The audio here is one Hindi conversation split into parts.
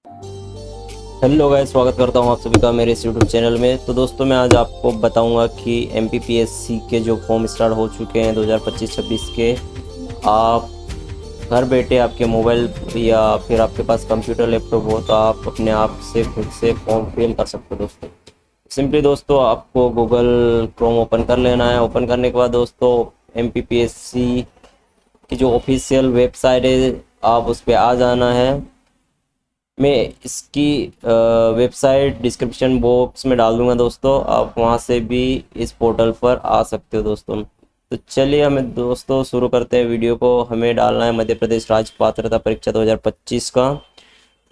हेलो गाइस, स्वागत करता हूं आप सभी का मेरे इस यूट्यूब चैनल में। तो दोस्तों, मैं आज आपको बताऊंगा कि एमपीपीएससी के जो फॉर्म स्टार्ट हो चुके हैं 2025-26 के, आप घर बैठे आपके मोबाइल या फिर आपके पास कंप्यूटर लैपटॉप हो तो आप अपने आप से खुद से फॉर्म फिल कर सकते हो दोस्तों। सिंपली दोस्तों, आपको गूगल क्रोम ओपन कर लेना है। ओपन करने के बाद दोस्तों, एमपीपीएससी की जो ऑफिशियल वेबसाइट है आप उस पर आ जाना है। मैं इसकी वेबसाइट डिस्क्रिप्शन बॉक्स में डाल दूंगा दोस्तों, आप वहां से भी इस पोर्टल पर आ सकते हो दोस्तों। तो चलिए हमें दोस्तों शुरू करते हैं वीडियो को। हमें डालना है मध्य प्रदेश राज्य पात्रता परीक्षा 2025 का।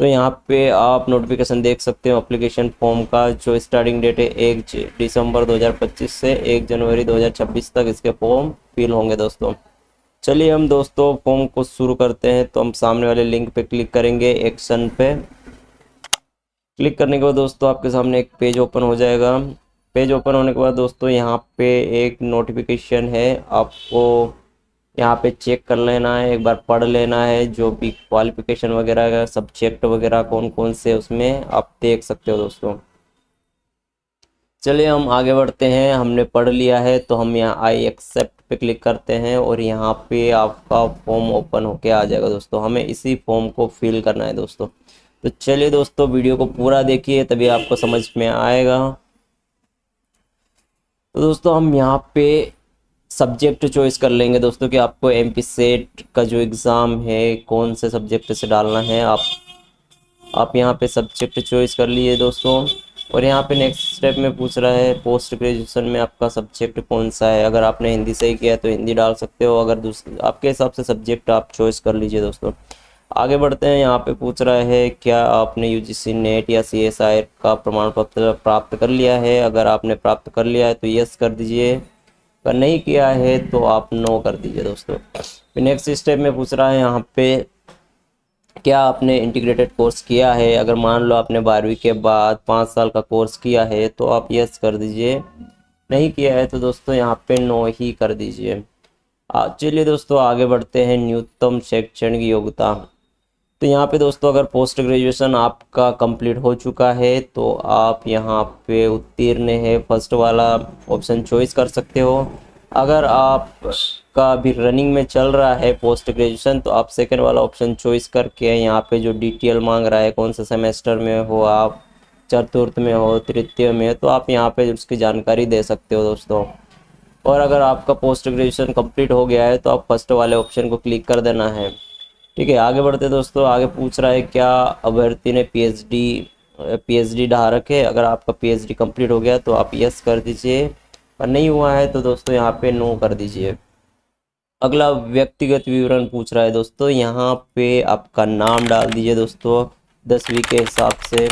तो यहाँ पे आप नोटिफिकेशन देख सकते हो एप्लीकेशन फॉर्म का। जो स्टार्टिंग डेट है 1 दिसंबर 2025 से 1 जनवरी 2026 तक इसके फॉर्म फिल होंगे दोस्तों। चलिए हम दोस्तों फॉर्म को शुरू करते हैं। तो हम सामने वाले लिंक पे क्लिक करेंगे, एक्शन पे क्लिक करने के बाद दोस्तों आपके सामने एक पेज ओपन हो जाएगा। पेज ओपन होने के बाद दोस्तों यहाँ पे एक नोटिफिकेशन है, आपको यहाँ पे चेक कर लेना है, एक बार पढ़ लेना है। जो भी क्वालिफिकेशन वगैरह का सब्जेक्ट वगैरह कौन कौन से उसमें आप देख सकते हो दोस्तों। चलिए हम आगे बढ़ते हैं। हमने पढ़ लिया है तो हम यहाँ आई एक्सेप्ट पे क्लिक करते हैं और यहाँ पे आपका फॉर्म ओपन होके आ जाएगा दोस्तों। हमें इसी फॉर्म को फिल करना है दोस्तों। तो चलिए दोस्तों, वीडियो को पूरा देखिए तभी आपको समझ में आएगा। तो दोस्तों हम यहाँ पे सब्जेक्ट चॉइस कर लेंगे दोस्तों कि आपको एमपी सेट का जो एग्ज़ाम है कौन से सब्जेक्ट से डालना है। आप यहाँ पे सब्जेक्ट चॉइस कर लिए दोस्तों। और यहाँ पे नेक्स्ट स्टेप में पूछ रहा है पोस्ट ग्रेजुएशन में आपका सब्जेक्ट कौन सा है। अगर आपने हिंदी से ही किया है तो हिंदी डाल सकते हो, अगर दूसरे आपके हिसाब से सब्जेक्ट आप चॉइस कर लीजिए दोस्तों। आगे बढ़ते हैं। यहाँ पे पूछ रहा है क्या आपने यूजीसी नेट या सीएसआई का प्रमाण पत्र प्राप्त कर लिया है। अगर आपने प्राप्त कर लिया है तो यस कर दीजिए, अगर नहीं किया है तो आप नो कर दीजिए दोस्तों। फिर नेक्स्ट स्टेप में पूछ रहा है यहाँ पे क्या आपने इंटीग्रेटेड कोर्स किया है। अगर मान लो आपने 12वीं के बाद 5 साल का कोर्स किया है तो आप यस कर दीजिए, नहीं किया है तो दोस्तों यहाँ पे नो ही कर दीजिए। चलिए दोस्तों आगे बढ़ते हैं। न्यूनतम शैक्षणिक योग्यता। तो यहाँ पे दोस्तों अगर पोस्ट ग्रेजुएशन आपका कंप्लीट हो चुका है तो आप यहाँ पे उत्तीर्ण है फर्स्ट वाला ऑप्शन चॉइस कर सकते हो। अगर आप का अभी रनिंग में चल रहा है पोस्ट ग्रेजुएशन तो आप सेकंड वाला ऑप्शन चॉइस करके यहाँ पे जो डिटेल मांग रहा है कौन से सेमेस्टर में हो आप, चतुर्थ में हो, तृतीय में हो, तो आप यहाँ पे उसकी जानकारी दे सकते हो दोस्तों। और अगर आपका पोस्ट ग्रेजुएशन कंप्लीट हो गया है तो आप फर्स्ट वाले ऑप्शन को क्लिक कर देना है। ठीक है, आगे बढ़ते दोस्तों। आगे पूछ रहा है क्या अभ्यर्थी ने पीएचडी धारक है। अगर आपका पीएचडी कंप्लीट हो गया तो आप यस कर दीजिए, और नहीं हुआ है तो दोस्तों यहाँ पे नो कर दीजिए। अगला व्यक्तिगत विवरण पूछ रहा है दोस्तों। यहाँ पे आपका नाम डाल दीजिए दोस्तों 10वीं के हिसाब से।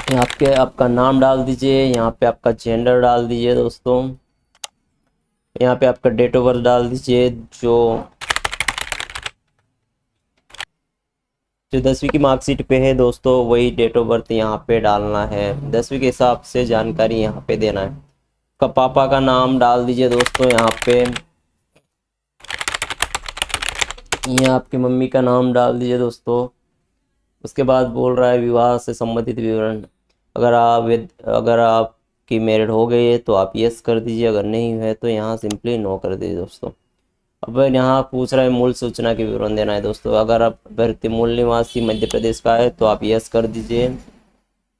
यहाँ पे आपका नाम डाल दीजिए, यहाँ पे आपका जेंडर डाल दीजिए दोस्तों, यहाँ पे आपका डेट ऑफ बर्थ डाल दीजिए। जो 10वीं की मार्कशीट पे है दोस्तों वही डेट ऑफ बर्थ यहाँ पे डालना है। 10वीं के हिसाब से जानकारी यहाँ पे देना है। का पापा का नाम डाल दीजिए दोस्तों यहाँ पे। यहाँ आपकी मम्मी का नाम डाल दीजिए दोस्तों। उसके बाद बोल रहा है विवाह से संबंधित विवरण। अगर आपकी मैरिड हो गई है तो आप यस कर दीजिए, अगर नहीं है तो यहाँ सिंपली नो कर दीजिए दोस्तों। अब यहाँ पूछ रहा है मूल सूचना के विवरण देना है दोस्तों। अगर आप अभ्यर्थी मूल निवासी मध्य प्रदेश का है तो आप यस कर दीजिए।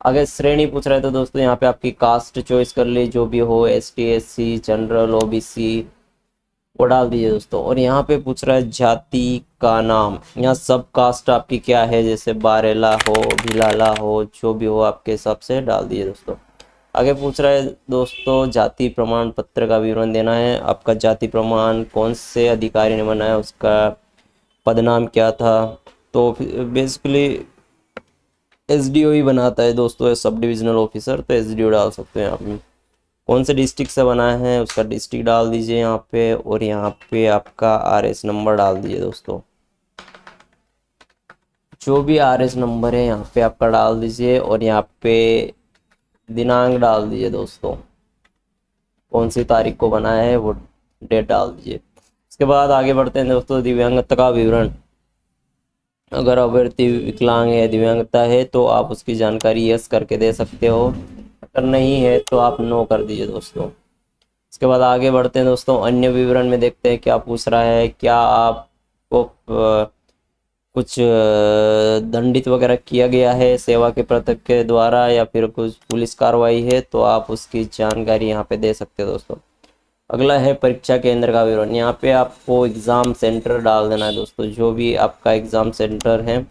अगर श्रेणी पूछ रहा है तो दोस्तों यहाँ पे आपकी कास्ट चॉइस कर ली, जो भी हो, एसटी, एससी, जनरल, ओबीसी, वो डाल दीजिए दोस्तों। और यहाँ पे पूछ रहा है जाति का नाम। यहाँ सब कास्ट आपकी क्या है, जैसे बारेला हो, भिलाला हो, जो भी हो आपके हिसाब से डाल दीजिए दोस्तों। आगे पूछ रहा है दोस्तों जाति प्रमाण पत्र का विवरण देना है। आपका जाति प्रमाण कौन से अधिकारी ने बनाया, उसका पदनाम क्या था। तो बेसिकली एसडीओ ही बनाता है दोस्तों, सब डिविजनल ऑफिसर, तो एसडीओ डाल सकते हैं आप। कौन से डिस्ट्रिक्ट से बना है उसका डिस्ट्रिक्ट डाल दीजिए यहाँ पे। और यहाँ पे आपका आरएस नंबर डाल दीजिए दोस्तों। जो भी आरएस नंबर है यहाँ पे आपका डाल दीजिए। और यहाँ पे दिनांक डाल दीजिए दोस्तों, कौन सी तारीख को बनाया है वो डेट डाल दीजिए। उसके बाद आगे बढ़ते हैं दोस्तों दिव्यांगता का विवरण। अगर अभ्यर्थी विकलांग है, दिव्यांगता है, तो आप उसकी जानकारी यस करके दे सकते हो। अगर नहीं है तो आप नो कर दीजिए दोस्तों। इसके बाद आगे बढ़ते हैं दोस्तों, अन्य विवरण में देखते हैं क्या पूछ रहा है। क्या आपको कुछ दंडित वगैरह किया गया है सेवा के पत्रक के द्वारा, या फिर कुछ पुलिस कार्रवाई है, तो आप उसकी जानकारी यहाँ पे दे सकते हो दोस्तों। अगला है परीक्षा केंद्र का विवरण। यहाँ पे आपको एग्ज़ाम सेंटर डाल देना है दोस्तों। जो भी आपका एग्ज़ाम सेंटर है,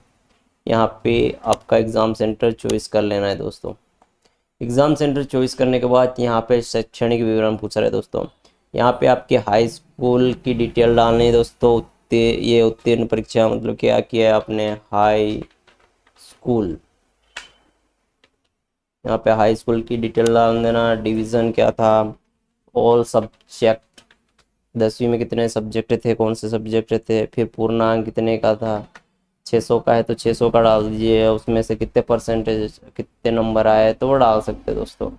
यहाँ पे आपका एग्ज़ाम सेंटर चॉइस कर लेना है दोस्तों। एग्ज़ाम सेंटर चॉइस करने के बाद यहाँ पे शैक्षणिक विवरण पूछ रहा है दोस्तों। यहाँ पे आपके हाई स्कूल की डिटेल डालनी है दोस्तों। ये उत्तीर्ण परीक्षा मतलब क्या किया है आपने, हाई स्कूल। यहाँ पे हाई स्कूल की डिटेल डाल देना। डिवीज़न क्या था, ऑल सब्जेक्ट। 10वीं में कितने सब्जेक्ट थे, कौन से सब्जेक्ट थे। फिर पूर्णांक कितने का था, 600 का है तो 600 का डाल दीजिए। उसमें से कितने परसेंटेज, कितने नंबर आए तो वो डाल सकते हैं दोस्तों।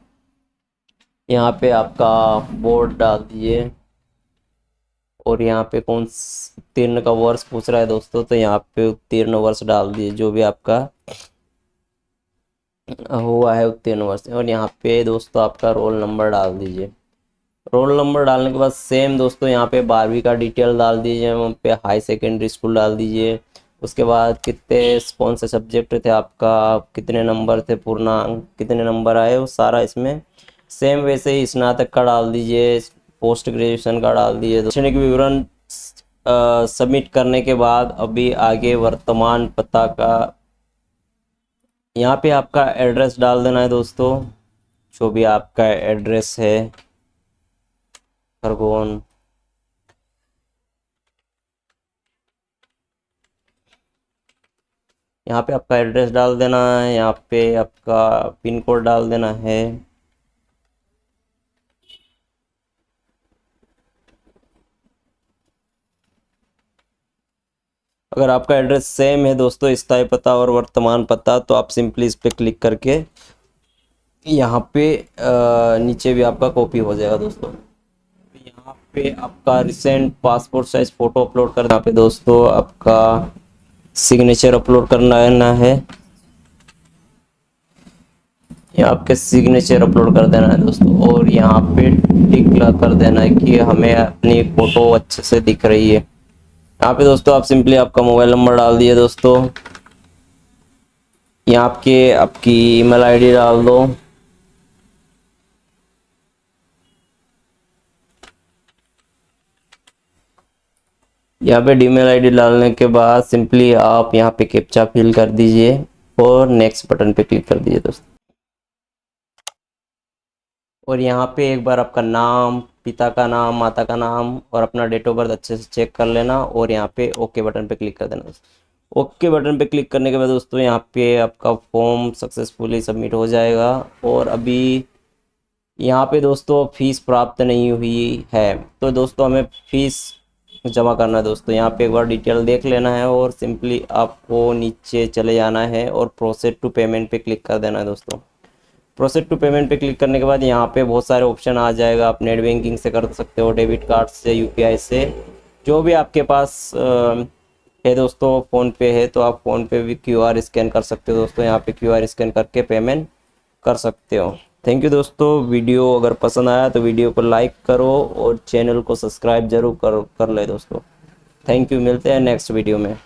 यहाँ पे आपका बोर्ड डाल दीजिए। और यहाँ पे कौन उत्तीर्ण का वर्ष पूछ रहा है दोस्तों, तो यहाँ पे उत्तीर्ण वर्ष डाल दीजिए जो भी आपका हुआ है उत्तीर्ण वर्ष। और यहाँ पे दोस्तों आपका रोल नंबर डाल दीजिए। रोल नंबर डालने के बाद सेम दोस्तों यहाँ पे 12वीं का डिटेल डाल दीजिए। वहाँ पे हाई सेकेंडरी स्कूल डाल दीजिए। उसके बाद कितने कौन से सब्जेक्ट थे आपका, कितने नंबर थे, पूर्णांक कितने नंबर आए, वो सारा इसमें सेम वैसे ही स्नातक का डाल दीजिए, पोस्ट ग्रेजुएशन का डाल दीजिए। शैक्षणिक विवरण सबमिट करने के बाद अभी आगे वर्तमान पता का, यहाँ पे आपका एड्रेस डाल देना है दोस्तों। जो भी आपका एड्रेस है, खरगोन। यहाँ पे आपका एड्रेस डाल देना है। यहाँ पे आपका पिन कोड डाल देना है। अगर आपका एड्रेस सेम है दोस्तों, स्थायी पता और वर्तमान पता, तो आप सिंपली इस पर क्लिक करके यहाँ पे नीचे भी आपका कॉपी हो जाएगा दोस्तों। यहाँ पे आपका recent passport size photo upload करना। यहाँ पे दोस्तों आपका सिग्नेचर अपलोड करना है। यहाँ आपके सिग्नेचर अपलोड कर देना है दोस्तों। और यहाँ पे टिक कर देना है कि हमें अपनी फोटो अच्छे से दिख रही है। यहाँ पे दोस्तों आप सिंपली आपका मोबाइल नंबर डाल दिए दोस्तों। यहाँ आपकी ईमेल आईडी डाल दो। यहाँ पे ईमेल आईडी डालने के बाद सिंपली आप यहाँ पे कैप्चा फिल कर दीजिए और नेक्स्ट बटन पे क्लिक कर दीजिए दोस्तों। और यहाँ पे एक बार आपका नाम, पिता का नाम, माता का नाम और अपना डेट ऑफ बर्थ अच्छे से चेक कर लेना। और यहाँ पे ओके बटन पे क्लिक कर देना दोस्तों। ओके बटन पे क्लिक करने के बाद दोस्तों यहाँ पे आपका फॉर्म सक्सेसफुली सबमिट हो जाएगा। और अभी यहाँ पे दोस्तों फीस प्राप्त नहीं हुई है, तो दोस्तों हमें फीस जमा करना है दोस्तों। यहाँ पे एक बार डिटेल देख लेना है और सिंपली आपको नीचे चले जाना है और प्रोसेस टू पेमेंट पे क्लिक कर देना है दोस्तों। प्रोसेस टू पेमेंट पे क्लिक करने के बाद यहाँ पे बहुत सारे ऑप्शन आ जाएगा। आप नेट बैंकिंग से कर सकते हो, डेबिट कार्ड से, यूपीआई से, जो भी आपके पास है दोस्तों। फ़ोन पे है तो आप फ़ोन पे भी क्यूआर स्कैन कर सकते हो दोस्तों। यहाँ पे क्यूआर स्कैन करके पेमेंट कर सकते हो। थैंक यू दोस्तों। वीडियो अगर पसंद आया तो वीडियो को लाइक करो और चैनल को सब्सक्राइब जरूर कर ले दोस्तों। Thank you. मिलते हैं नेक्स्ट वीडियो में।